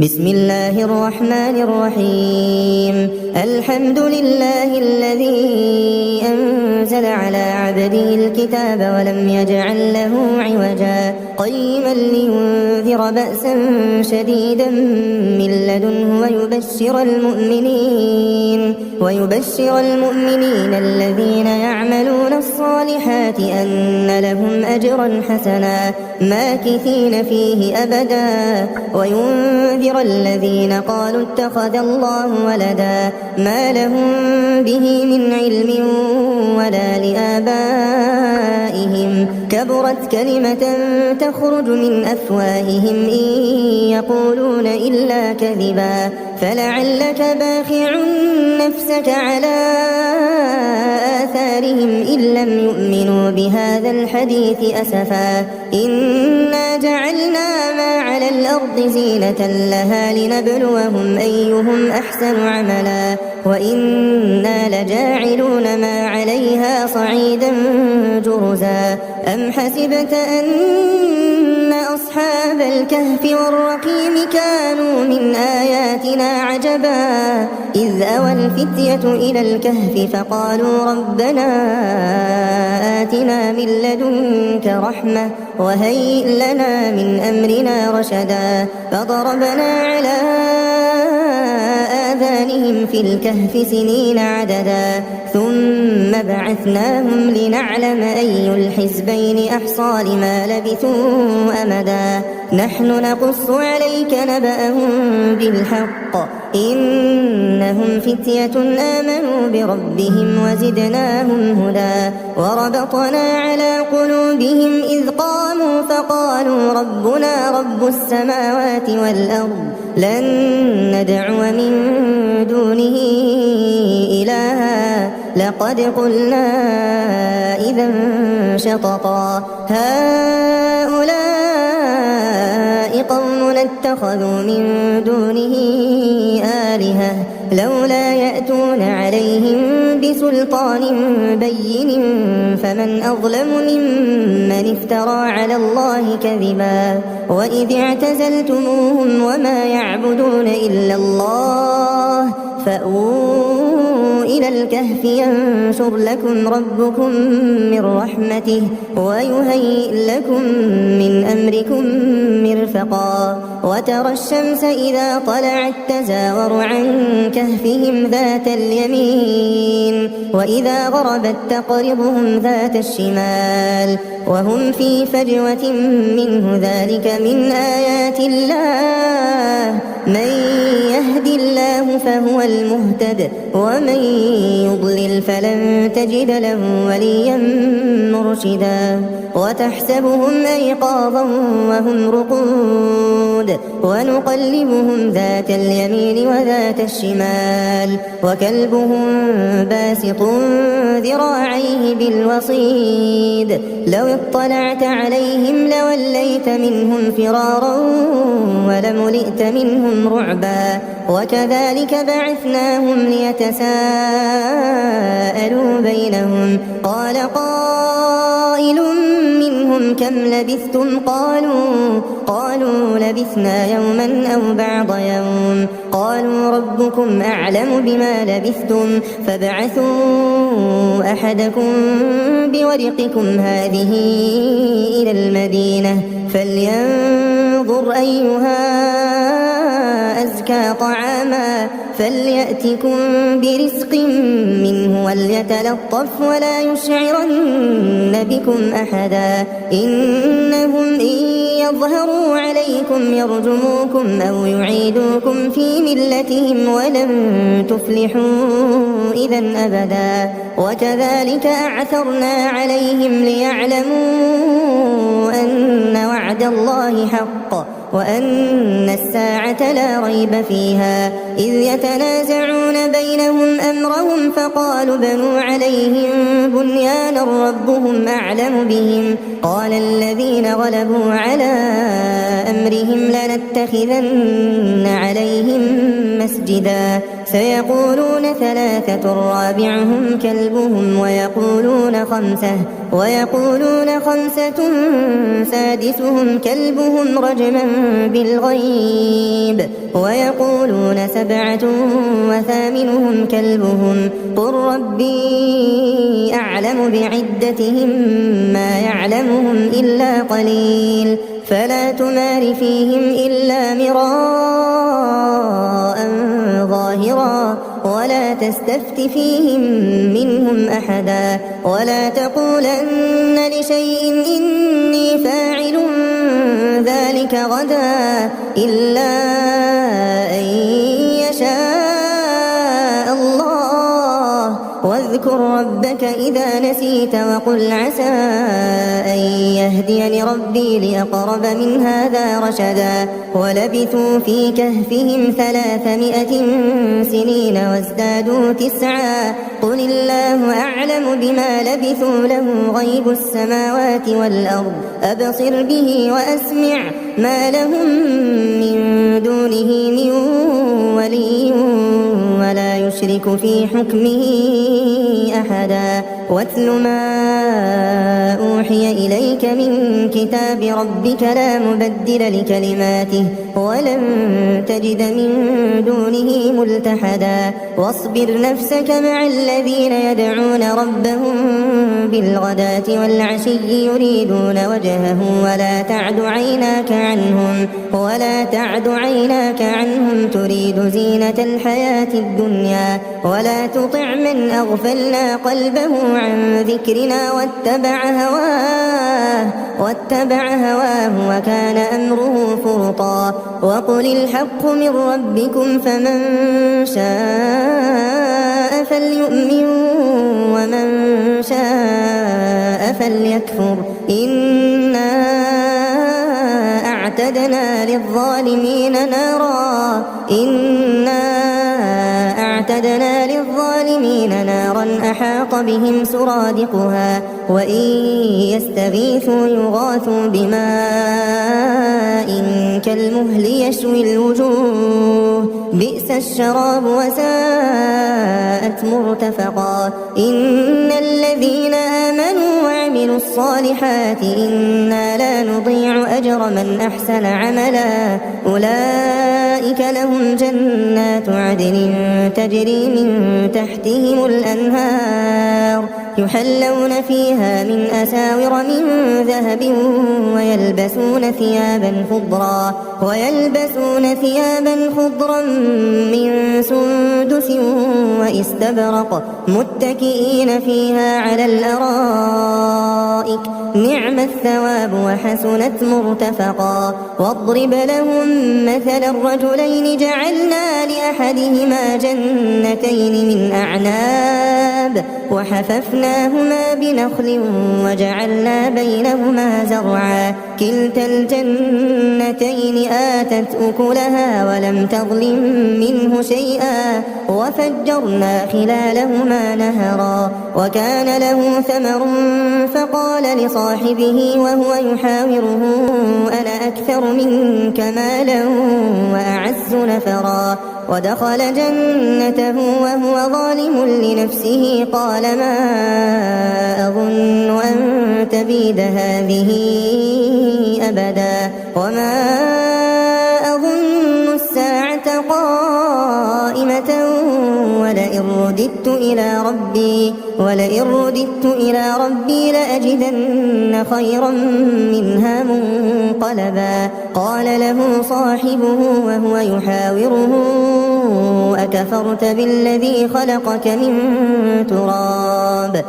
بسم الله الرحمن الرحيم. الحمد لله الذي أنزل على عبده الكتاب ولم يجعل له عوجا قيما لينذر بأسا شديدا من لدنه ويبشر المؤمنين الذين يعملون الصالحات أن لهم أجرا حسنا ماكثين فيه أبدا وينذر الذين قالوا اتخذ الله ولدا ما لهم به من علم ولا لآبائهم كبرت كلمة تخرج من أفواههم إن يقولون إلا كذبا فلعلك باخع نفسك على آثارهم إن لم يؤمنوا بهذا الحديث أسفا إنا جعلنا ما على الأرض زينة لها لنبلوهم أيهم أحسن عملا وإنا لجاعلون ما عليها صعيدا جرزا أم حسبت أن أصحاب الكهف والرقيم كانوا من آياتنا عجبا إذ أوى الفتية إلى الكهف فقالوا ربنا آتنا من لدنك رحمة وهيئ لنا من أمرنا رشدا فضربنا على آذانهم في الكهف سنين عددا ثم بعثناهم لنعلم أي الحزبين أحصى لما لبثوا أمدا نحن نقص عليك نبأهم بالحق إنهم فتية آمنوا بربهم وزدناهم هدى وربطنا على قلوبهم إذ قاموا فقالوا ربنا رب السماوات والأرض لن ندعو من دونه إلها لقد قلنا إذا شططا هؤلاء قومنا اتخذوا من دونه آلهة لولا يأتون عليهم بسلطان بين فمن أظلم ممن افترى على الله كذبا وإذ اعتزلتموهم وما يعبدون إلا الله فأووا إلى الكهف ينشر لكم ربكم من رحمته ويهيئ لكم من أمركم مرفقا وترى الشمس إذا طلعت تزاور عن كهفهم ذات اليمين وإذا غربت تقرضهم ذات الشمال وهم في فجوة منه ذلك من آيات الله من يهد الله فهو المهتد ومن يضلل فلن تجد له وليا مرشدا وتحسبهم أيقاظا وهم رقود ونقلبهم ذات اليمين وذات الشمال وكلبهم باسط ذراعيه بالوصيد لو اطلعت عليهم لوليت منهم فرارا ولملئت منهم رعبا وكذلك بعثناهم ليتساءلوا بينهم قال قائل منهم كم لبثتم قالوا لبثنا يوما أو بعض يوم قالوا ربكم أعلم بما لبثتم فابعثوا أحدكم بورقكم هذه إلى المدينة فلينظر أيها أزكى طعاما فليأتكم برزق منه وليتلطف ولا يشعرن بكم أحدا إنهم إن يظهروا عليكم يرجموكم أو يعيدوكم في ملتهم ولن تفلحوا إذا أبدا وكذلك أعثرنا عليهم ليعلموا أن وعد الله حق وأن الساعة لا ريب فيها إذ يتنازعون بينهم أمرهم فقالوا بنوا عليهم بنيانا ربهم أعلم بهم قال الذين غلبوا على أمرهم لنتخذن عليهم مسجدا سيقولون ثلاثة رابعهم كلبهم ويقولون خمسة سادسهم كلبهم رجما بالغيب ويقولون 7 وثامنهم كلبهم قل ربي أعلم بعدتهم ما يعلمهم إلا قليل فلا تمار فيهم إلا مراء ظاهرا ولا تستفت فيهم منهم أحدا ولا تقولن لشيء إني فاعل ذلك غدا إلا أن يشاء الله واذكر ربك إذا نسيت وقل عسى أن يهديني ربي لأقرب من هذا رشدا ولبثوا في كهفهم 300 سنين وازدادوا 9 قل الله أعلم بما لبثوا له غيب السماوات والأرض أبصر به وأسمع ما لهم من دونه من ولي ولا يشرك في حكمه أحدا واتل ما أوحي إليك من كتاب ربك لا مبدل لكلماته ولن تجد من دونه ملتحدا واصبر نفسك مع الذين يدعون ربهم بالغداة والعشي يريدون وجهه ولا تعد عيناك عنهم تريد زينة الحياة الدنيا ولا تطع من أغفلنا قلبه عن ذكرنا واتبع هواه وكان أمره فرطا وقل الحق من ربكم فمن شاء فليؤمن ومن شاء فليكفر إنا أعتدنا للظالمين نارا أحاط بهم سرادقها وإن يستغيثوا يغاثوا بماء كالمهل يشوي الوجوه بئس الشراب وساءت مرتفقا إن الذين آمنوا وعملوا الصالحات إنا لا نضيع أجر من أحسن عملا أولئك لهم جنات عدن تجري من تحتهم الأنهار يحلون فيها من أساور من ذهب ويلبسون ثيابا خضرا من سندس وإستبرق متكئين فيها على الأرائك نعم الثواب وحسنت مرتفقا واضرب لهم مثل الرجلين جعلنا لأحدهما جنتين من أعناب وحففناهما بنخل وجعلنا بينهما زرعا كلتا الجنتين آتت أكلها ولم تظلم منه شيئا وفجرنا خلالهما نهرا وكان له ثمر فقال لصاحبه وهو يحاوره أنا أكثر منك مالا وأعز نفرا ودخل جنته وهو ظالم لنفسه قال ما أظن أن تبيد هذه أبدا وما أظن الساعة قائمة ولئن رددت إلى ربي لأجدن خيرا منها منقلبا قال له صاحبه وهو يحاوره أكفرت بالذي خلقك من تراب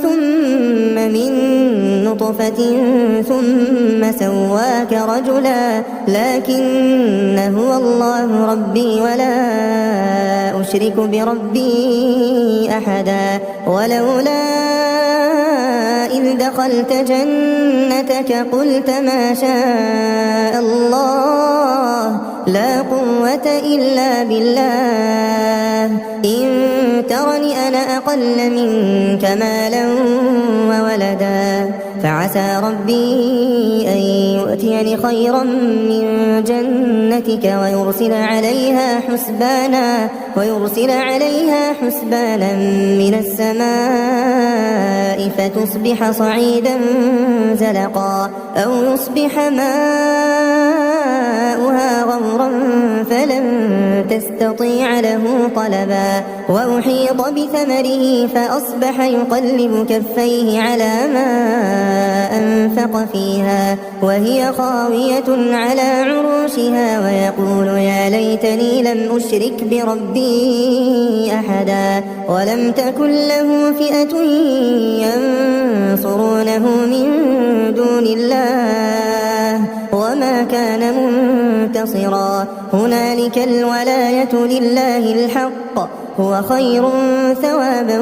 ثم من نطفة ثم سواك رجلا لكن هو الله ربي ولا أشرك بربي أحدا ولولا إذ دخلت جنتك قلت ما شاء الله لا قوة إلا بالله إن ترني أنا أقل منك مالا وولدا فعسى ربي أن يؤتيني خيرا من جنتك ويرسل عليها حسبانا من السماء فتصبح صعيدا زلقا أو يصبح ماؤها فلن تستطيع له طلبا وأحيط بثمره فأصبح يقلب كفيه على ما أنفق فيها وهي خاوية على عروشها ويقول يا ليتني لم أشرك بربي أحدا ولم تكن له فئة ينصرونه من دون الله وما كان منتصرا هنالك الولاية لله الحق هو خير ثوابا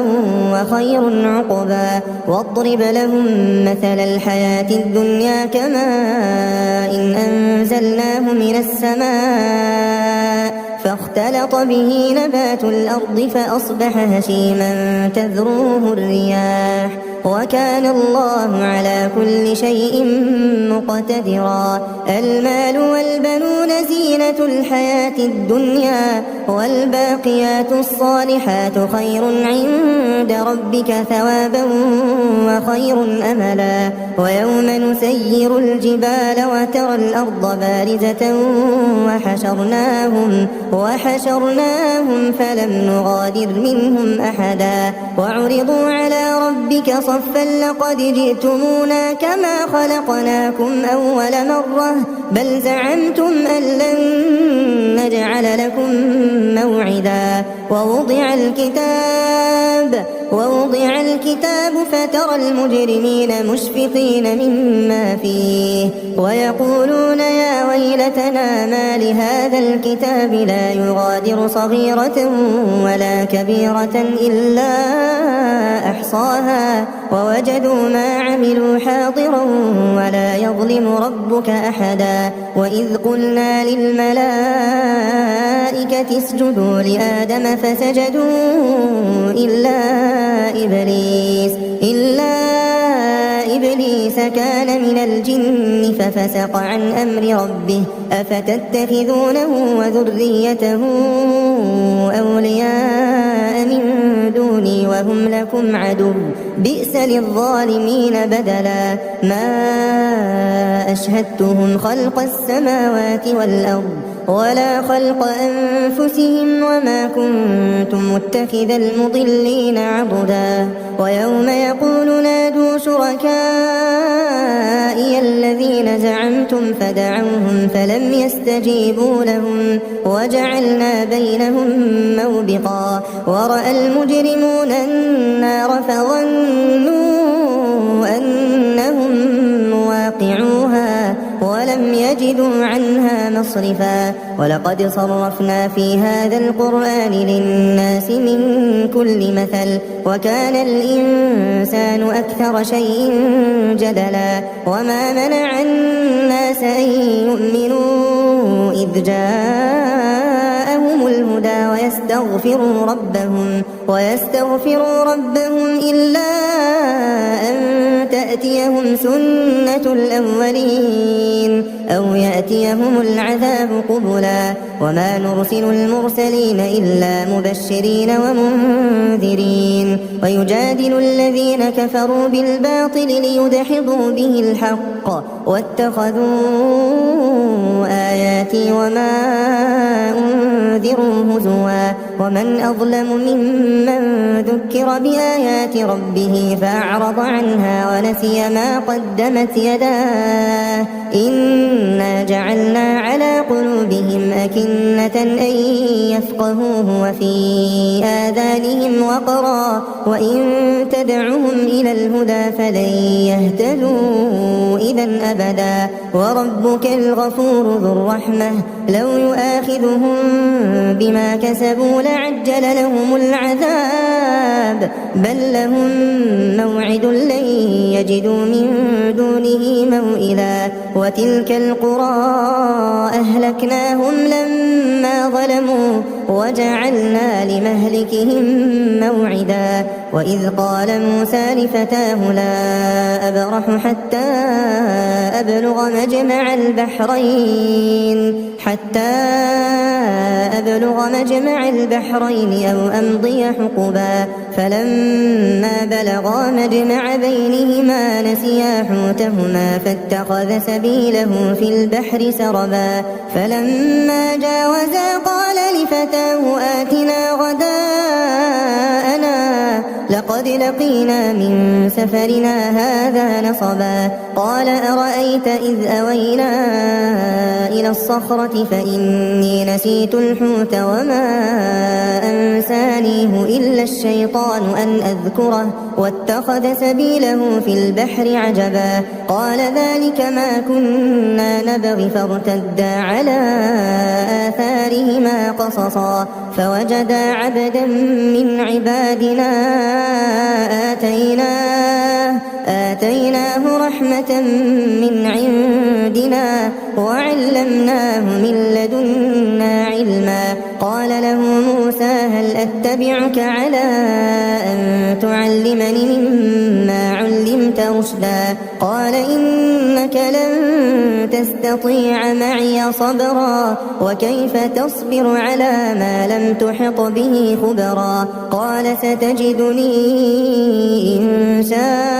وخير عقبا واضرب لهم مثل الحياة الدنيا كماء إن أنزلناه من السماء فاختلط به نبات الأرض فأصبح هشيما تذروه الرياح وكان الله على كل شيء مقتدرا المال والبنون زينة الحياة الدنيا والباقيات الصالحات خير عند ربك ثوابا وخير أملا ويوم نسير الجبال وترى الأرض بارزة وحشرناهم فلم نغادر منهم أحدا وعرضوا على ربك صفا لقد جئتمونا كما خلقناكم أول مرة بل زعمتم أن لن نجعل لكم موعدا ووضع الكتاب فترى المجرمين مشفقين مما فيه ويقولون يا ويلتنا ما لهذا الكتاب لا يغادر صغيرة ولا كبيرة إلا أحصاها ووجدوا ما عملوا حاضرا ولا يظلم ربك أحدا وإذ قلنا للملائكة اسجدوا لآدم فسجدوا إلا إبليس كان من الجن ففسق عن أمر ربه أفتتخذونه وذريته أولياء من دوني وهم لكم عدو بئس للظالمين بدلا ما أشهدتهم خلق السماوات والأرض ولا خلق أنفسهم وما كنت متخذ المضلين عضدا ويوم يقول نادوا شركائي الذين زعمتم فدعوهم فلم يستجيبوا لهم وجعلنا بينهم موبقا ورأى المجرمون النار فظنوا أنهم مواقعوها ولم يجدوا عنها مصرفا ولقد صرفنا في هذا القرآن للناس من كل مثل وكان الإنسان أكثر شيء جدلا وما منع الناس أن يؤمنوا إذ جاءهم الهدى ويستغفروا ربهم إلا أن تأتيهم سنة الأولين أو يأتيهم العذاب قبلا وما نرسل المرسلين إلا مبشرين ومنذرين ويجادل الذين كفروا بالباطل ليدحضوا به الحق واتخذوا آياتي وما أنذروا هزوا ومن أظلم ممن ذكر بآيات ربه فأعرض عنها ونسي ما قدمت يداه إنا جعلنا على قلوبهم أكنة أن يفقهوه وفي آذانهم وقرا وإن تدعهم إلى الهدى فلن يهتدوا إذا أبدا وربك الغفور ذو الرحمة لو يؤاخذهم بما كسبوا لعجل لهم العذاب بل لهم موعد لن يجدوا من دونه موئلا وتلك القرى أهلكناهم لما ظلموا وجعلنا لمهلكهم موعدا وإذ قال موسى لفتاه لا أبرح حتى أبلغ مجمع البحرين أو أمضي حقبا فلما بلغا مجمع بينهما نسيا حوتهما فاتخذ سبيله في البحر سربا فلما جاوزا قال لفتاه آتنا غداءنا لقد لقينا من سفرنا هذا نصبا قال أرأيت إذ أوينا إلى الصخرة فإني نسيت الحوت وما أنسانيه إلا الشيطان أن أذكره واتخذ سبيله في البحر عجبا قال ذلك ما كنا نبغي فارتدا على آثارهما قصصا فوجدا عبدا من عبادنا آتيناه رحمة من عندنا وعلمناه من لدنا علما قال له موسى هل أتبعك على أن تعلمني مما علمت رشدا قال إنك لن تستطيع معي صبرا وكيف تصبر على ما لم تحط به خبرا قال ستجدني إن شاء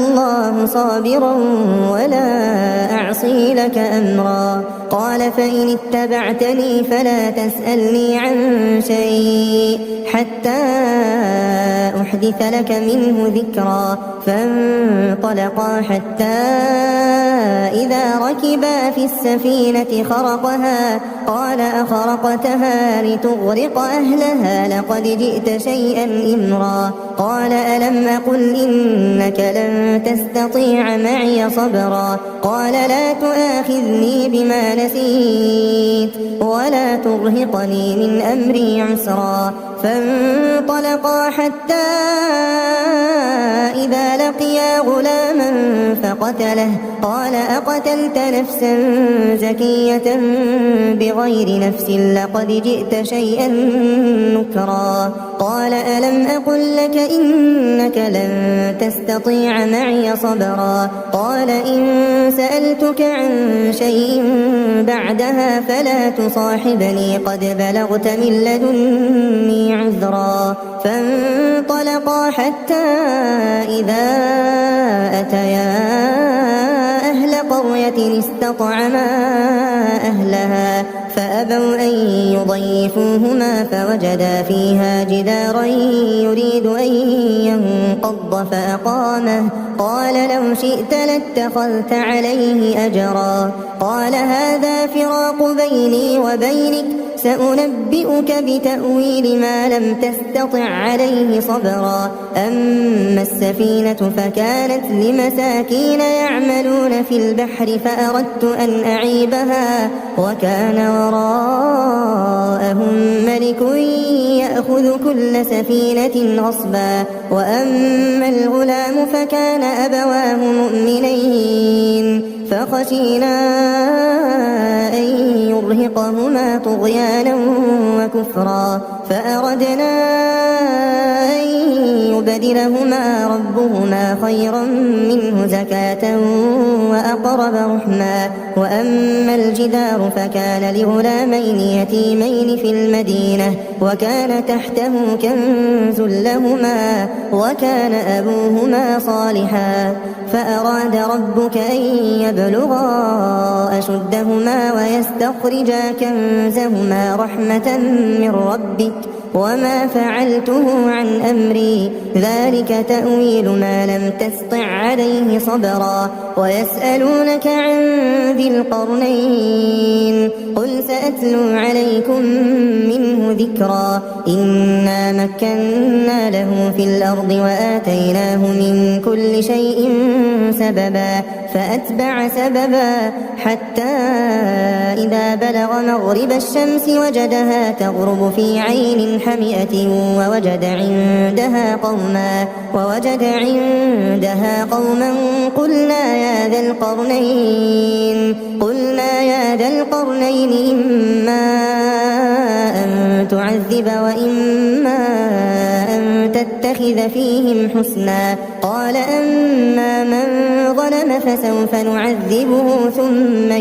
الله صابرا ولا أعصي لك أمرا قال فإن اتبعتني فلا تسألني عن شيء حتى أحدث لك منه ذكرا فانطلقا حتى إذا ركبا في السفينة خرقها قال أخرقتها لتغرق أهلها لقد جئت شيئا إمرا قال ألم أقل إنك لن تستطيع معي صبرا قال لا تؤاخذني بما نسيت ولا ترهقني من أمري عسرا فانطلقا حتى إذا لقيا غلاما فقتله قال أقتلت نفسا زكية بغير نفس لقد جئت شيئا نكرا قال ألم أقل لك إنك لن تستطيع معي صبرا قال إن سألتك عن شيء بعدها فلا تصاحبني قد بلغت من لدني عذرا فانطلقا حتى إذا أتيا أهل قرية استطعما أهلها فأبوا أن يضيفوهما فوجدا فيها جدارا يريد أن ينقض فأقامه قال لو شئت لاتخذت عليه أجرا قال هذا فراق بيني وبينك سأنبئك بتأويل ما لم تستطع عليه صبرا أما السفينة فكانت لمساكين يعملون في البحر فأردت أن أعيبها وكان وراءهم ملك يأخذ كل سفينة غصبا وأما الغلام فكان أبواه مؤمنين فخشينا أن يرهقهما طغيانا وكفرا فأردنا أن يبدلهما ربهما خيرا منه زكاة وأقرب رحما وأما الجدار فكان لغلامين يتيمين في المدينة وكان تحته كنز لهما وكان أبوهما صالحا فأراد ربك أن يبلغا أشدهما ويستخرجا كنزهما رحمة من ربك وما فعلته عن أمري ذلك تأويل ما لم تسطع عليه صبرا ويسألونك عن ذي القرنين قل سأتلو عليكم منه ذكرا إنا مكنا له في الأرض وآتيناه من كل شيء سببا فأتبع سببا حتى إذا بلغ مغرب الشمس وجدها تغرب في عين حمئة ووجد عندها قوما قلنا يا ذا القرنين إما أن تعذب وإما أن تتخذ فيهم حسنا قال أما من ظلم فسوف نعذبه ثم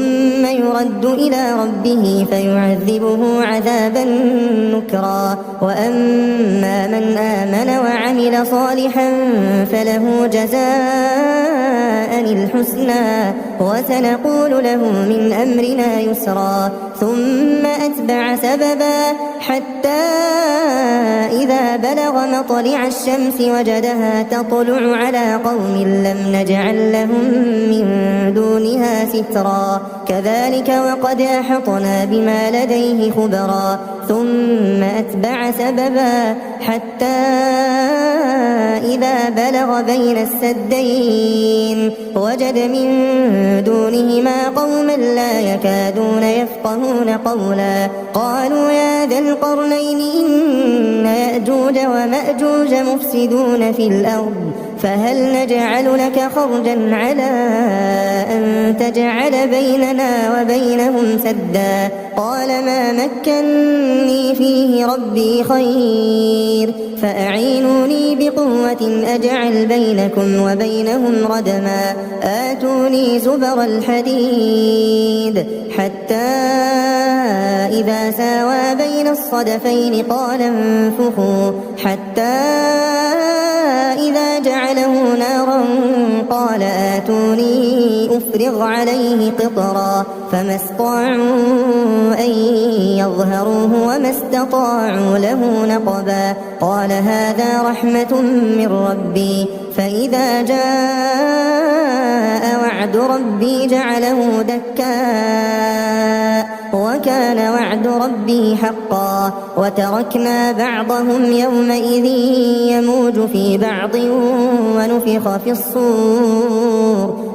ثم يرد إلى ربه فيعذبه عذابا نكرا. وأما من آمن وعمل صالحا فله جزاء الحسنى وسنقول له من أمرنا يسرا. ثم أتبع سببا حتى إذا بلغ مطلع الشمس وجدها تطلع على قوم لم نجعل لهم من دونها سترا. كذلك وقد أحطنا بما لديه خبرا. ثم أتبع سببا حتى إذا بلغ بين السدين وجد من دونهما قوما لا يكادون يفقهون قولا. قالوا يا ذا القرنين إن يأجوج ومأجوج مفسدون في الأرض فهل نجعل لك خرجا على أن تجعل بيننا وبينهم سدا. قال ما مكني فيه ربي خير فأعينوني بقوة أجعل بينكم وبينهم ردما. آتوني زبر الحديد حتى إذا ساوى بين الصدفين قال انفخوا حتى إذا جعله نارا قال آتوني أفرغ عليه قطرا. فما استطاعوا أن يظهروه وما استطاعوا له نقبا. قال هذا رحمة من ربي فإذا جاء وعد ربي جعله دكا وكان وعد ربي حقا. وتركنا بعضهم يومئذ يموج في بعض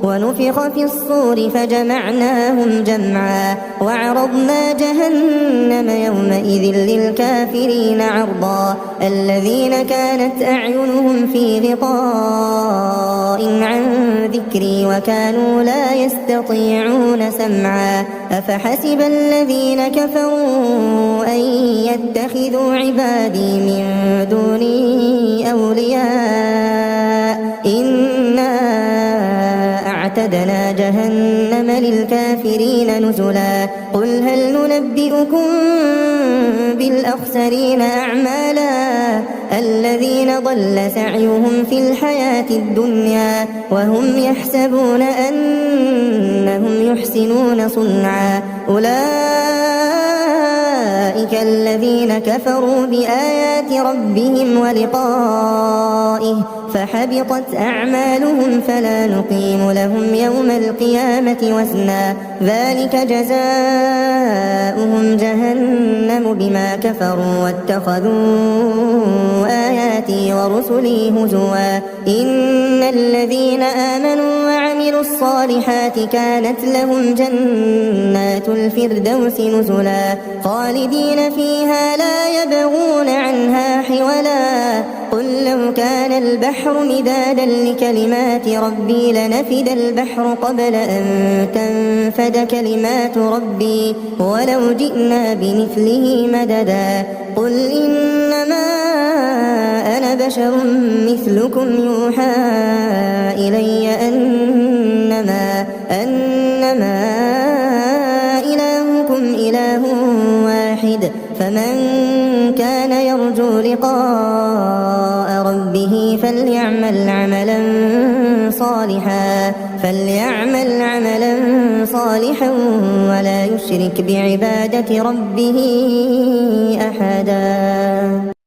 ونفخ في الصور فجمعناهم جمعا. وعرضنا جهنم يومئذ للكافرين عرضا. الذين كانت أعينهم في غطاء عن ذكري وكانوا لا يستطيعون سمعا. أفحسب الذين كفروا أن يتخذوا عبادي من دوني أولياء إنا أعتدنا جهنم للكافرين نزلا. قل هل ننبئكم بالأخسرين أعمالا الذين ضل سعيهم في الحياة الدنيا وهم يحسبون أنهم يحسنون صنعا. أولئك الذين كفروا بآيات ربهم ولقائه فحبطت أعمالهم فلا نقيم لهم يوم القيامة وزنا. ذلك جزاؤهم جهنم بما كفروا واتخذوا آياتي ورسلي هزوا. إن الذين آمنوا وعملوا الصالحات كانت لهم جنات الفردوس نزلا خالدين فيها لا يبغون عنها حولا. قل لو كان البحر مدادا لكلمات ربي لنفد البحر قبل أن تنفد كلمات ربي ولو جئنا بمثله مددا. قل إنما أنا بشر مثلكم يوحى إلي أنما إلهكم إله واحد فمن كان يرجو لقاء ربه فليعمل عملا صالحا ولا يشرك بعبادة ربه أحدا.